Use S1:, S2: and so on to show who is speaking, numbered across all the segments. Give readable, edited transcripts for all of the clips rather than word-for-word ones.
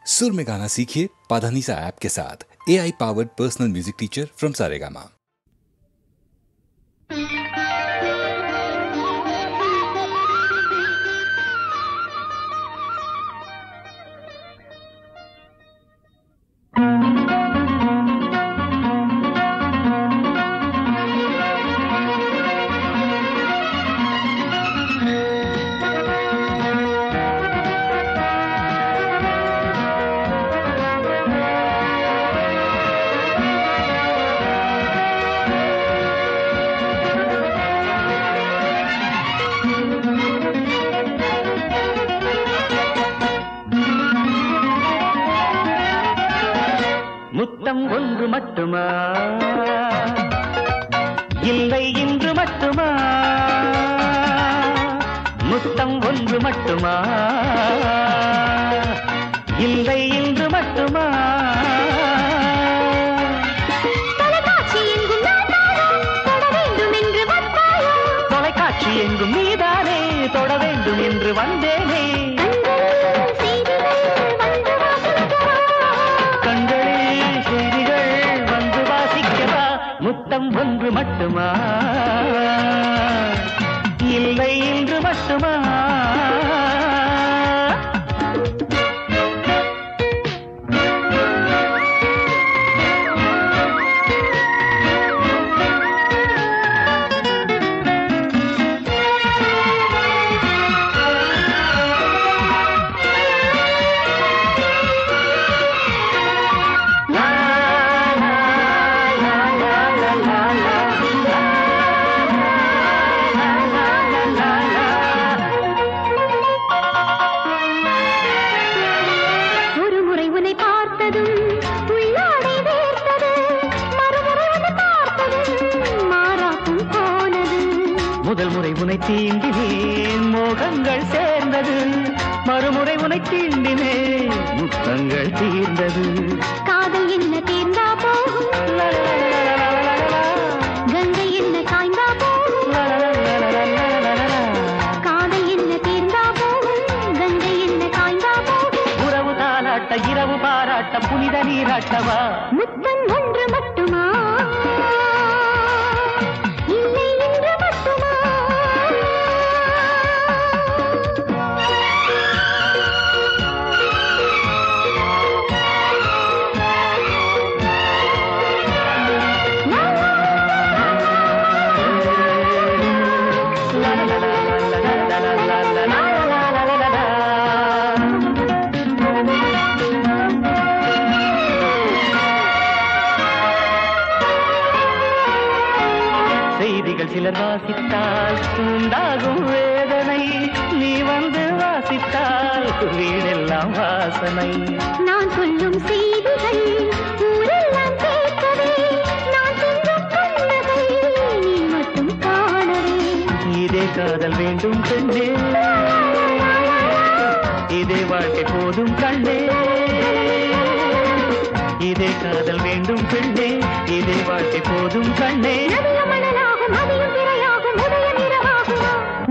S1: सुर में गाना सीखिए पाधानीसा ऐप के साथ। AI powered personal music teacher from Saregama.
S2: முத்தம் ஒன்று மட்டுமா இல்லை இன்று மட்டுமா முத்தம் ஒன்று மட்டுமா இல்லை இன்று மட்டுமா தொலைக்காட்சி எங்கும் நீதானே தொட வேண்டும் என்று வந்தேனே முத்தம் ஒன்று மட்டுமா இல்லை இன்று மட்டுமா முதல் முறை உனை தீண்டினேன் மோகங்கள் சேர்ந்தது மறுமுறை உனை தீண்டினேன் முத்தங்கள் தீர்ந்தது
S3: காதல் என்ன தீர்ந்தா போகும் கங்கை என்ன காய்ந்தா போகும் காதல் என்ன தீர்ந்தா போகும் கங்கை என்ன காய்ந்தா போகும்
S2: உறவு தாலாட்ட இரவு பாராட்ட புனித நீராட்டவா
S3: முத்தம் ஒன்று மட்டுமா செய்திகள் சிலர் வாசித்தால் உண்டாகும் வேதனை நீ வந்து வாசித்தால் வீடெல்லாம் வாசனை நான் சொல்லும் செய்திகள் ஊரெல்லாம் கேட்கவே நான் செல்லும் கண்ணதை நீ மட்டும் காணவே
S2: இதே காதல் வேண்டும் பெண்ணே இதே வாழ்க்கை போதும் கண்ணே இதே காதல் வேண்டும் பெண்ணே இதே வாழ்க்கை போதும் கண்ணே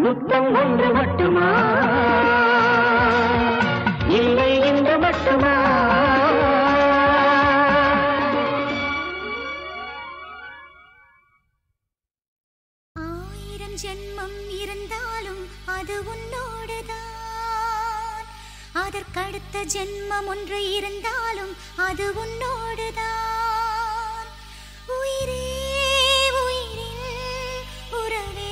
S2: முத்தம் ஒன்று மட்டுமா இல்லை இன்று மட்டுமா
S3: ஆயிரம் ஜென்மம் இருந்தாலும் அது உன்னோடுதான் அதற்கடுத்த ஜென்மம் ஒன்று இருந்தாலும் அது உன்னோடுதான் உயிரே உயிரில் உறவே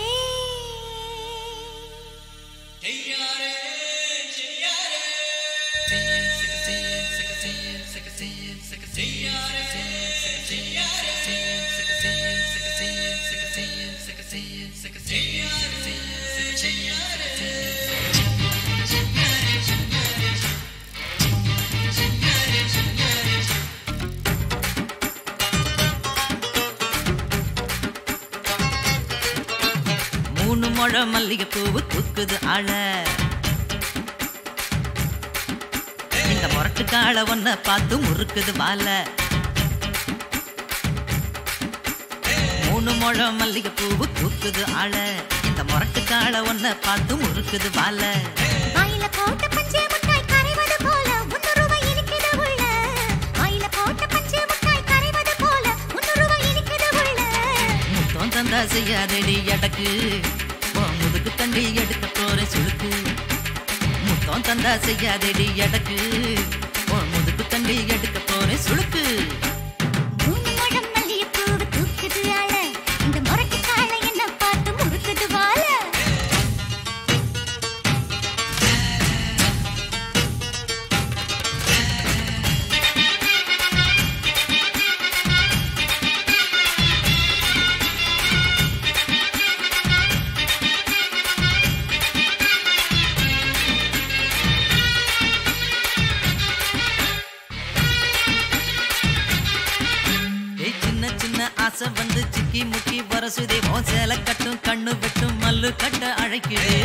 S4: மூணு முழம் மல்லிகை பூவு தூக்குது ஆள இந்த முரட்டு கால ஒன்ன பார்த்து முறுக்குது வாழ மூணு முழம் மல்லிகை பூவு தூக்குது ஆள இந்த முரட்டு கால ஒன்ன பார்த்து முறுக்குது வாழ
S3: வாயில போட்ட பஞ்சே முட்டாய் கரைவது போல 1 ரூபாய் இனிக்கு
S4: தந்தா செய்யாதடி எடக்கு முதுகு தண்டி எடுக்க போற சுழுக்கு முத்தம் தந்தா செய்யாதடி எடக்கு முதுகு தண்டி எடுக்க போற சுழுக்கு வந்து சிக்கி முக்கி வரசுதே சேல கட்டும் கண்ணு வெட்டும் மல்லு கட்ட அழைக்குது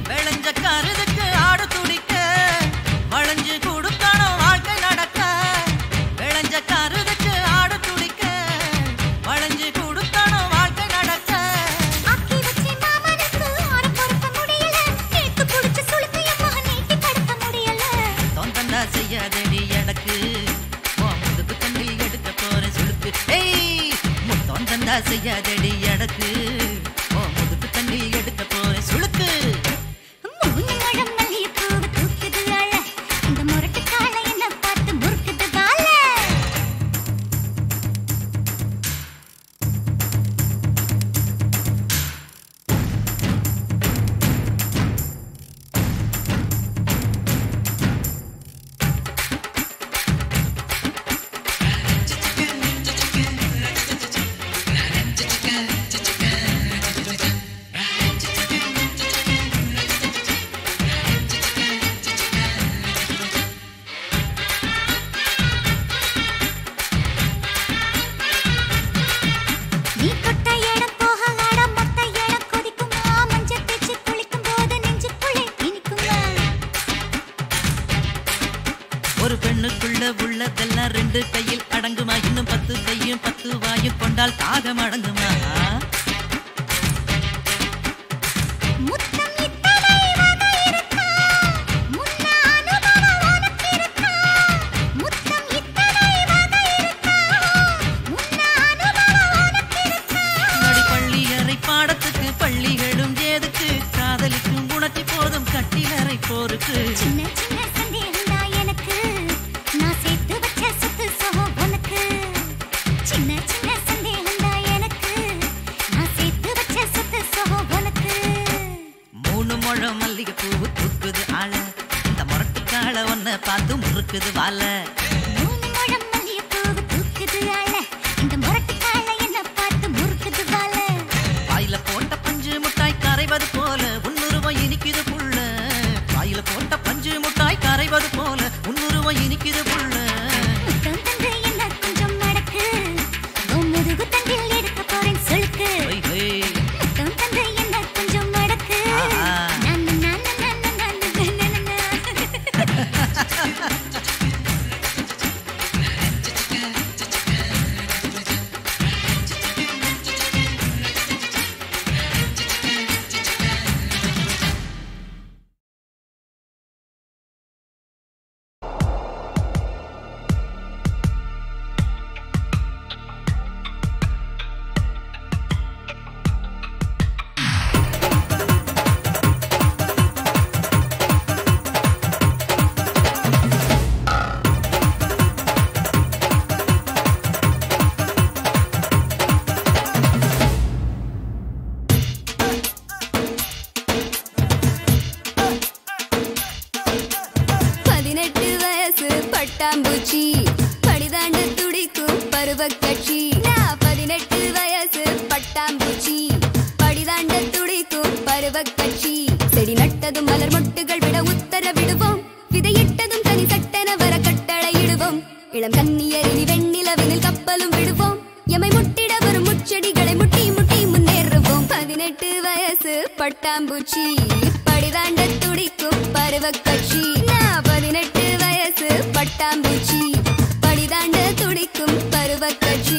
S4: விளைஞ்ச கருதுக்கு ஆடு துடிக்க வளைஞ்சு கொடுக்கணும் வாழ்க்கை நடக்க விளைஞ்ச கருதுக்கு ஆடு துடிக்க வளைஞ்சு கொடுக்கணும் வாழ்க்கை நடக்க செய்யாதடி எடக்கு முதுகு தண்டி எடுக்க போற சுழுக்கு முத்தம் தந்தா செய்யாதடி எடக்கு முதுகு தண்டி எடுக்க போற சுழுக்கு ஒரு பெண்ணுக்குள்ள உள்ளதெல்லாம் ரெண்டு கையில் அடங்குமா இன்னும் 10 கையும் 10 வாயும் கொண்டால் தாகம் அடங்குமா பள்ளி அறை பாடத்துக்கு பள்ளிகளும் ஏதுக்கு காதலிக்கும் உணர்ச்சி போதும் கட்டிலறை போருக்கு மல்லிகை பூவு தூக்குது ஆள இந்த முரட்டு கால ஒன்ன பார்த்து முறுக்குது வாழ வாயில போட்ட பஞ்சு முட்டாய் கரைவது போல உன்னுருவம் இனிக்குது புள்ள வாயில போட்ட பஞ்சு முட்டாய் கரைவது போல உன்னுருவம் இனிக்குது புள்ள
S5: பட்டாம்பூச்சி படிதாண்ட துடிக்கும் பருவ கட்சி 18 வயசு பட்டாம்பூச்சி படிதாண்ட துடிக்கும் பருவ கட்சி செடி நட்டதும் மலர் மொட்டுகள் விட உத்தரவிடுவோம் விதையிட்டதும் தனி சட்டென வர கட்டளையிடுவோம் இளம் கன்னியரினி வெண்ணிலவினில் கப்பலும் விடுவோம் எமை முட்டிட வரும் முச்செடிகளை முட்டி முட்டி முன்னேறுவோம் 18 வயசு பட்டாம்பூச்சி படிதாண்ட துடிக்கும் பருவ கட்சி 18 வயசு பட்டாம்பூச்சி படிதாண்ட துடிக்கும் பருவ கட்சி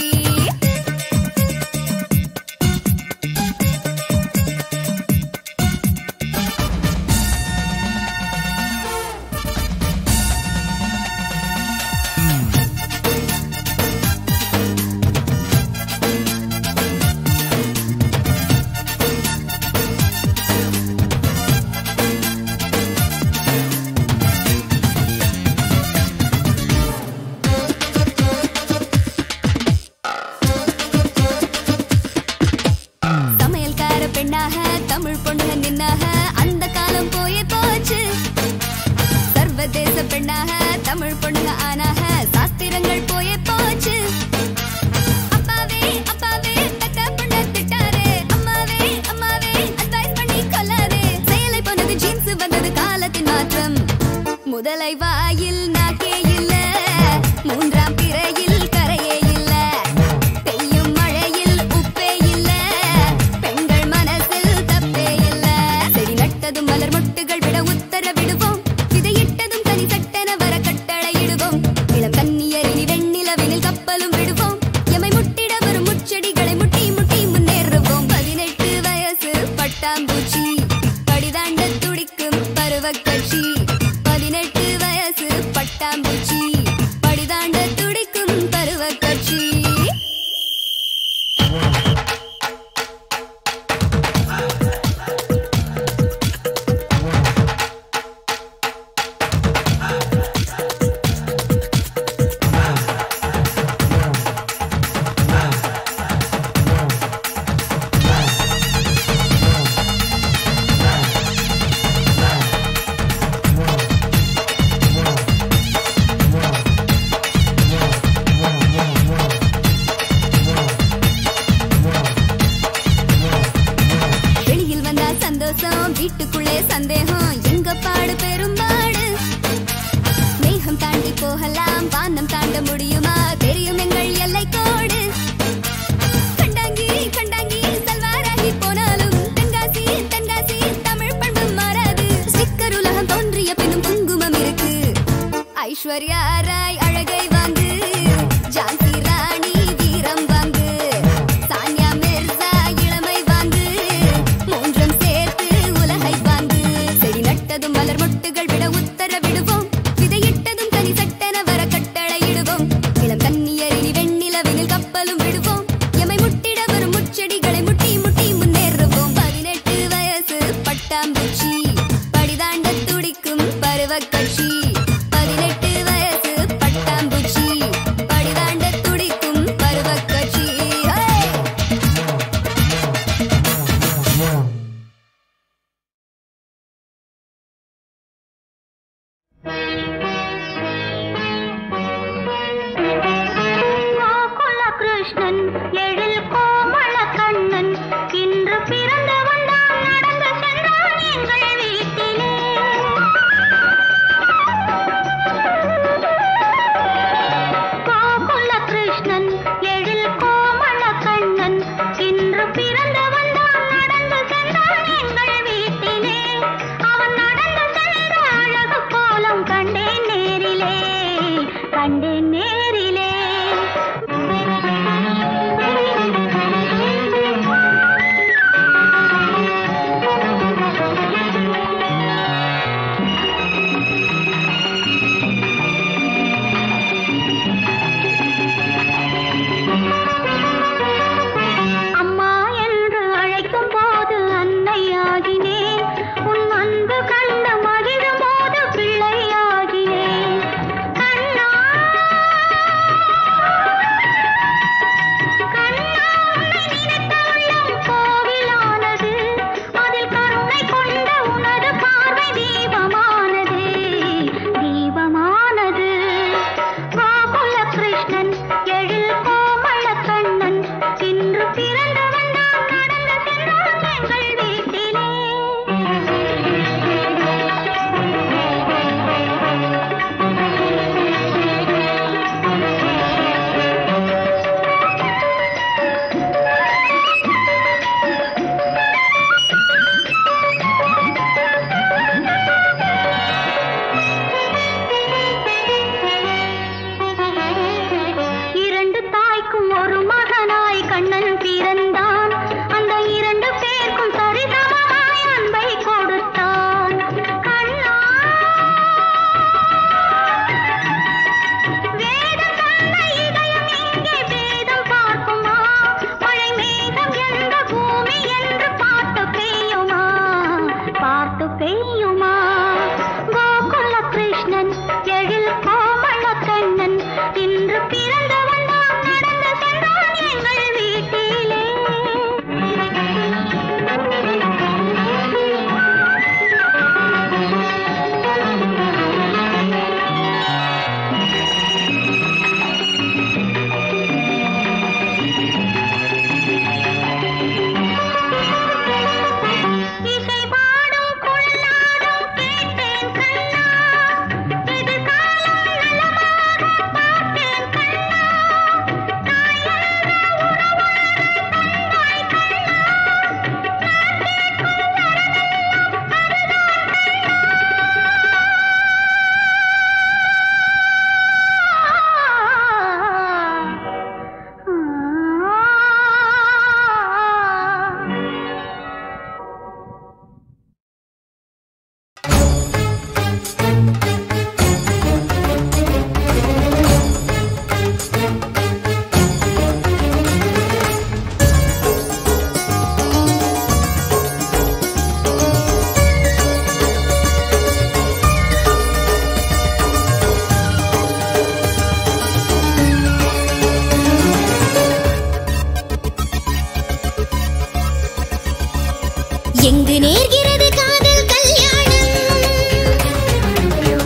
S5: எங்கு நேர்கிறது காதல் கல்யாணம்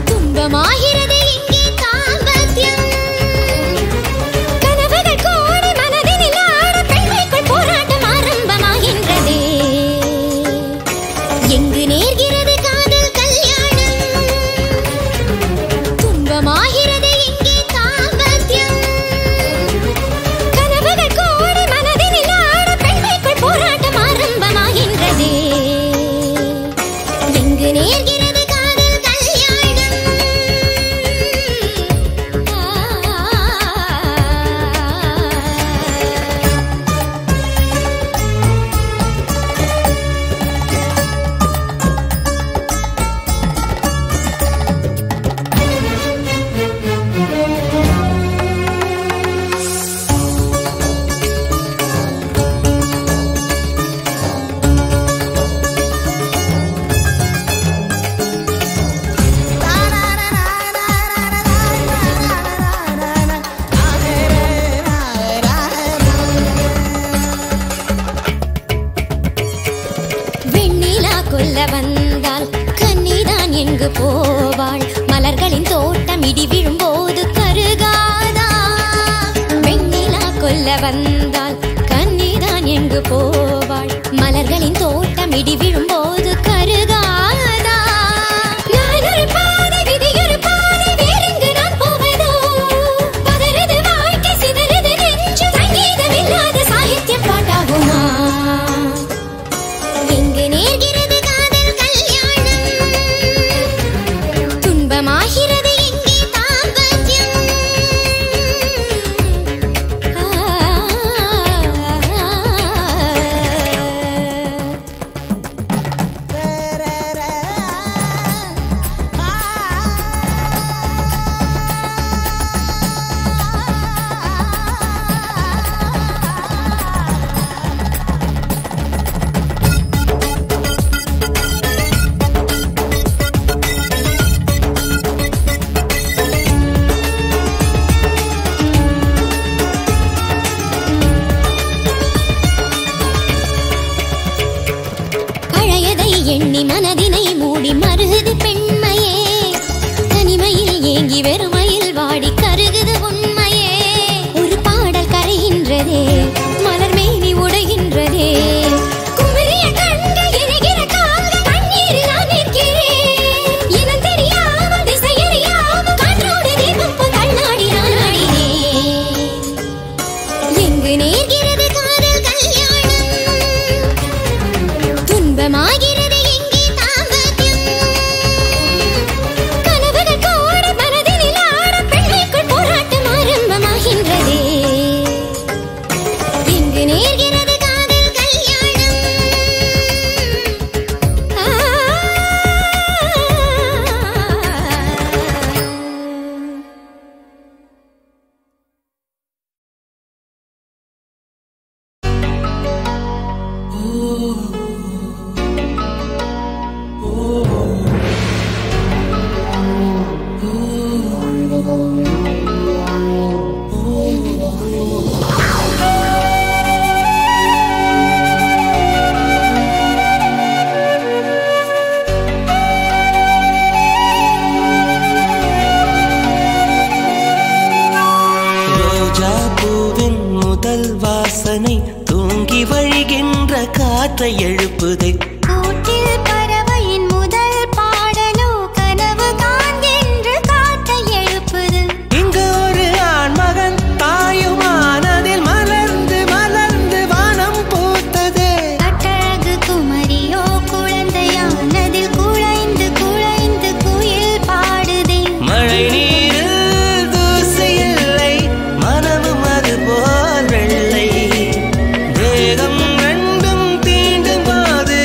S5: துன்பமாகிறது இங்கே தாம்பத்தியம் கனவுகள் கோடி மனதினில் ஆட பெண்மைக்குள் போராட்டம் ஆரம்பமாகின்றதே எங்கு நேர்கிறது காதல் கல்யாணம் துன்பமாகிறது இங்கே தாம்பத்தியம் கனவுகள் கோடி மனதினில் ஆட பெண்மைக்குள் போராட்டம் ஆரம்பமாகின்றதே எங்கு நேர்கிறது காதல் கல்யாணம் வெண்ணிலா கொல்ல வந்தால் கன்னிதான் எங்கு போவாள் மலர்களின் தோட்டம் இடி விழும்போது கருகாதா வெண்ணிலா கொல்ல வந்தால் கன்னிதான் எங்கு போவாள் மலர்களின் தோட்டம் இடி விழும்போது கருகாதா நான் ஒரு பாதை விதி ஒரு பாதை வேறெங்கு நான் போவதோ பதறுது வாழ்க்கை சிதறுது நெஞ்சு சங்கீதம் இல்லாத சாகித்யம் பாட்டாகுமா எங்கு நேர்கிறது காதல் கல்யாணம் துன்பமாகிறது இங்கே தாம்பத்தியம் பழையதை எண்ணி மனதினை மூடி மருகுது பெண்மையே தனிமையில் ஏங்கி வெறுமையில் வாடி கருகுது உண்மையே ஒரு பாடல் கரைகின்றதே மலர் மேனி உடைகின்றதே குமரிய கண்கள் எரிகிற கால்கள் கண்ணீரில் நான் நிற்கிறேன் இனம் தெரியாமல் திசையறியாமல் காற்றோடு தீபம் போல் தள்ளாடி நான் ஆடினேன் எங்கு நேர்கிறது காதல் கல்யாணம் துன்பமாகிறது இங்கே தாம்பத்தியம் கனவுகள் கோடி மனதினில் ஆட பெண்மைக்குள் போராட்டம் ஆரம்பமாகின்றதே எங்கு நேர்கிறது காதல் கல்யாணம்
S6: ரோஜா பூவின் முதல் வாசனை தூங்கி வழிகின்ற காற்றை எழுப்புதே
S5: கூட்டில் பறவையின் முதல் பாடலோ கனவு காண்கின்ற காட்டை எழுப்புது
S6: இங்கு ஒரு ஆண்மகன் தாயுமானதில் மலர்ந்து மலர்ந்து வானம் பூத்ததே
S5: கட்டழகு குமரியோ குழந்தையானதில் குழைந்து குழைந்து குயில் பாடுதே
S6: மழை நீரில் தூசி இல்லை மனமும் அது போல் வெள்ளை தேகம் ரெண்டும் தீண்டும் போது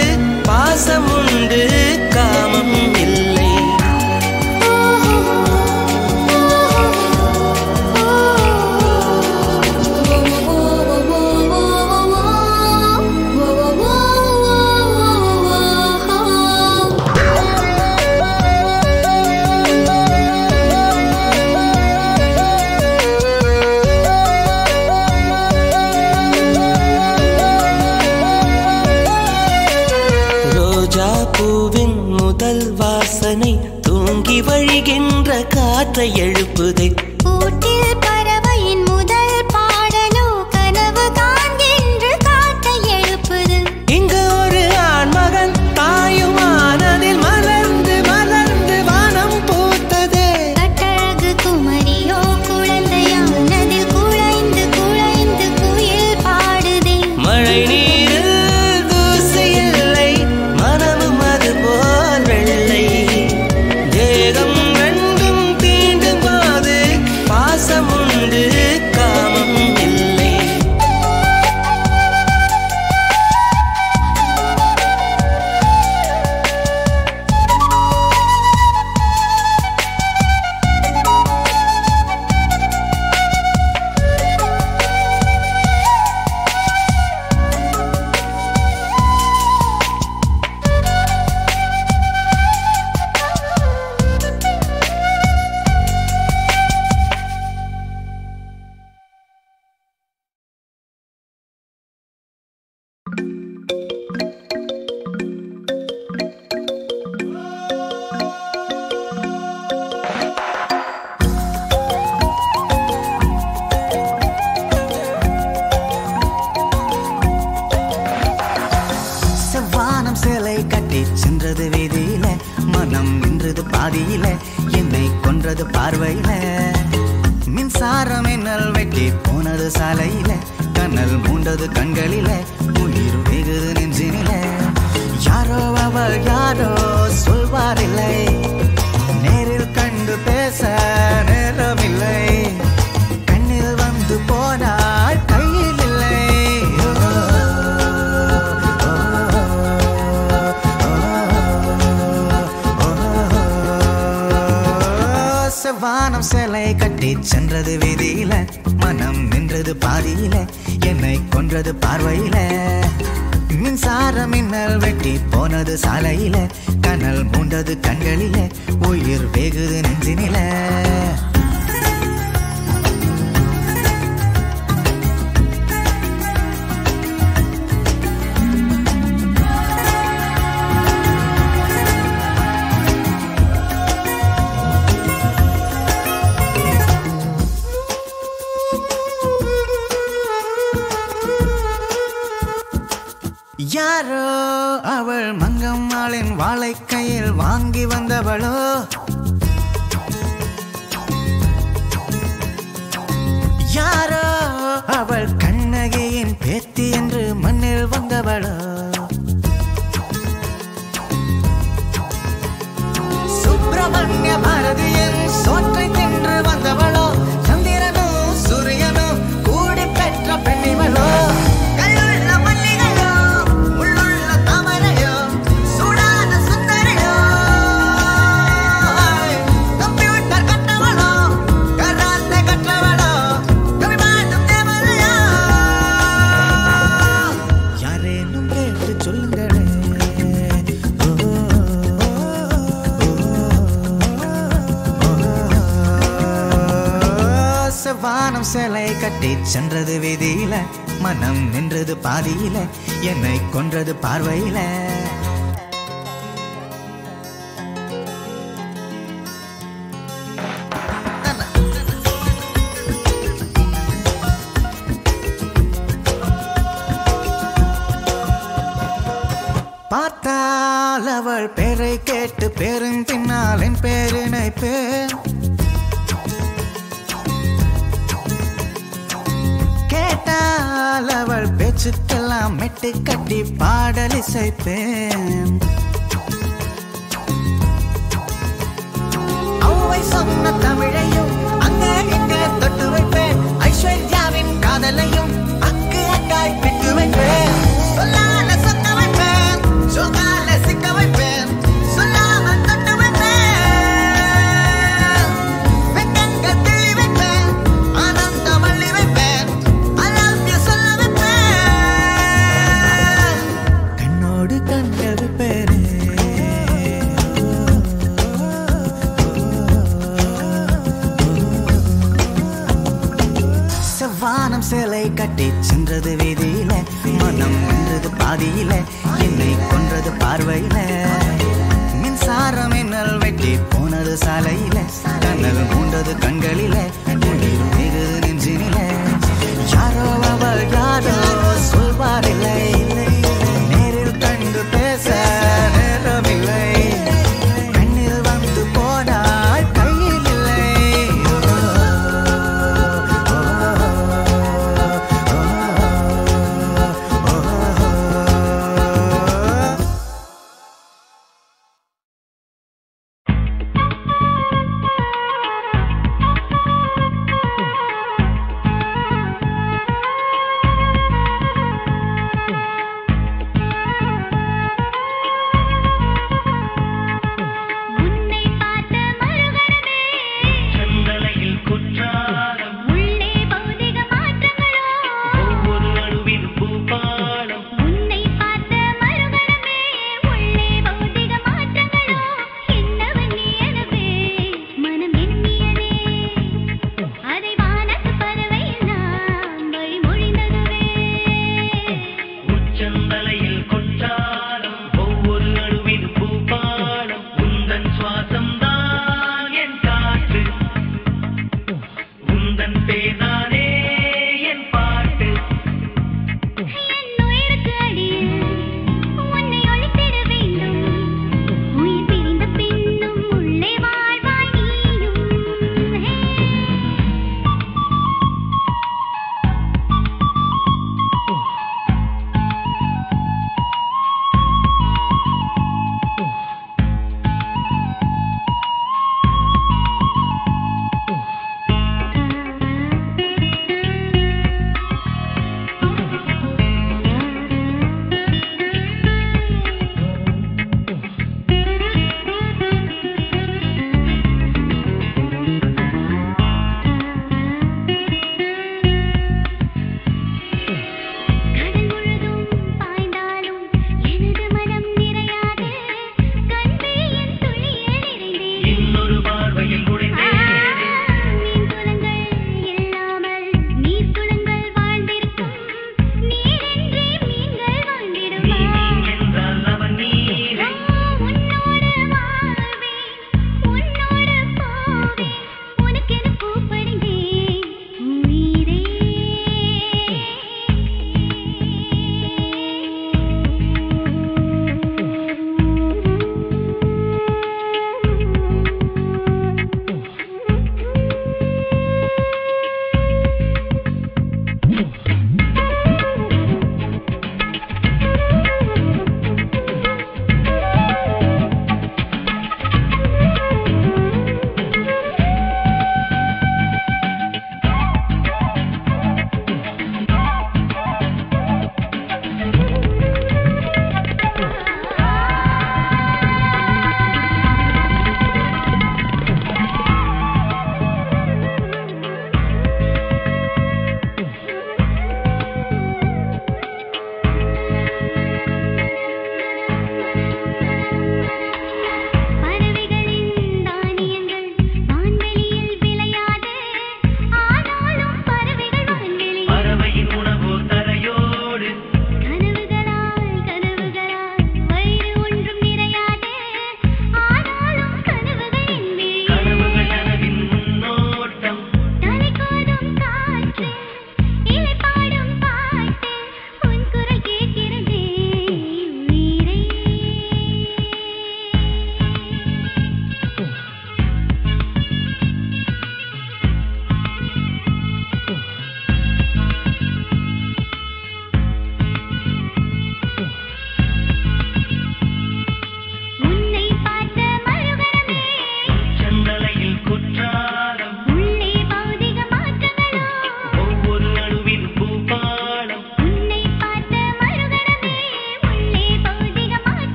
S6: கதை எழுப்புதே.
S5: கூட்டில் பறவையின் முதல் பாடலோ கனவு காண்கின்ற காட்டை எழுப்புது.
S6: இங்கு ஒரு ஆண்மகன் தாயுமானதில் மலர்ந்து மலர்ந்து வானம் பூத்ததே.
S5: கட்டழகு குமரியோ குழந்தையானதில் குழைந்து குழைந்து குயில் பாடுதே.
S6: மழை நீரில் தூசி இல்லை, மனமும் அது போல் வெள்ளை. தேகம் ரெண்டும் தீண்டும் போது பாசம் உண்டு, காமம் இல்லை.
S7: செவ்வானம் சேலை கட்டி சென்றது வீதியில, மனம் நின்றது பாதியில, என்னை கொன்றது பார்வையில. மின்சாரம் என்னல் வெட்டி போனது சாலையில, கண்ணல் மூண்டது கண்களில, உயிர் வெகுது நெஞ்சினில. யாரோ அவள் யாரோ சொல்வாரில்லை, நேரில் கண்டு பேச நேரமில்லை. கண்ணில் வந்து போனாள் கையில் இல்லை. செவ்வானம் சேலை கட்டி சென்றது வீதியில, மனம் நின்றது பாதியில, என்னை கொன்றது பார்வையில. மின்சாரம் மின்னல் வெட்டி போனது சாலையில, கனல் மூண்டது கண்களில, உயிர் வெகுது நெஞ்சினில. யாரோ அவள் மங்கம்மாளின் வாளை கையில் வாங்கி வந்தவளோ, யாரோ அவள் கண்ணகியின் பேத்தி என்று மண்ணில் வந்தவளோ. சுப்பிரமணிய பாரதியின் சோற்றை தின்று வந்தவளோ, சந்திரனும் சூரியனும் கூடி பெற்ற பெண்ணிவளோ. வானம் சேலை கட்டி சென்றது வீதியில, மனம் நின்றது பாதியில, என்னை கொன்றது பார்வையில. பார்த்தால் அவள் பேரை கேட்டு பேரும் பின்னால் என் பேரினை பேர். கேட்டால் அவள் பேச்சுக்கெல்லாம் மெட்டு கட்டி பாடல் இசைப்பேன். அவ்வை சொன்ன தமிழையும் அங்கே இங்கே தொட்டு வைப்பேன். ஐஸ்வர்யாவின் காதலையும் அக்கு அக்காய் விட்டு வைப்பேன். சொல்லால சொக்க வைப்பேன், சொல்லால சிக்க வைப்பேன், சொல்லாம தொட்டு வைப்பேன். வெக்கங்கள் கிள்ளி வைப்பேன், ஆனந்தம் அள்ளி வைப்பேன், அலாவிய சொல்ல வைப்பேன். கண்ணோடு கண்கள் வைப்பேன். செவ்வானம் சேலை கட்டி சென்றது வீதியில, மனம் நின்றது பாதியில, என்னை கொன்றது பார்வையில. மின்சார மின்னல் வெட்டி போனது சாலையில கண்ணல் மூண்டது கண்களில உயிர் மிகுது நெஞ்சினில யாரோ அவள் யாரோ சொல்வாரில்லை நேரில் கண்டு பேச நேரமில்லை கண்ணில் வந்து போனாய் கையில் இல்லை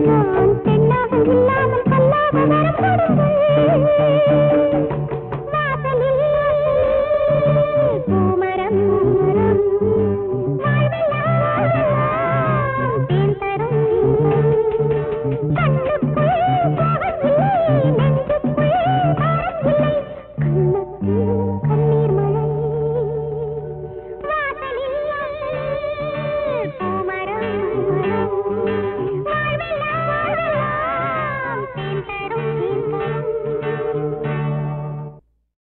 S3: நான் பெண்ணாக இல்லாமல் கல்லாக வரப்படுங்கள்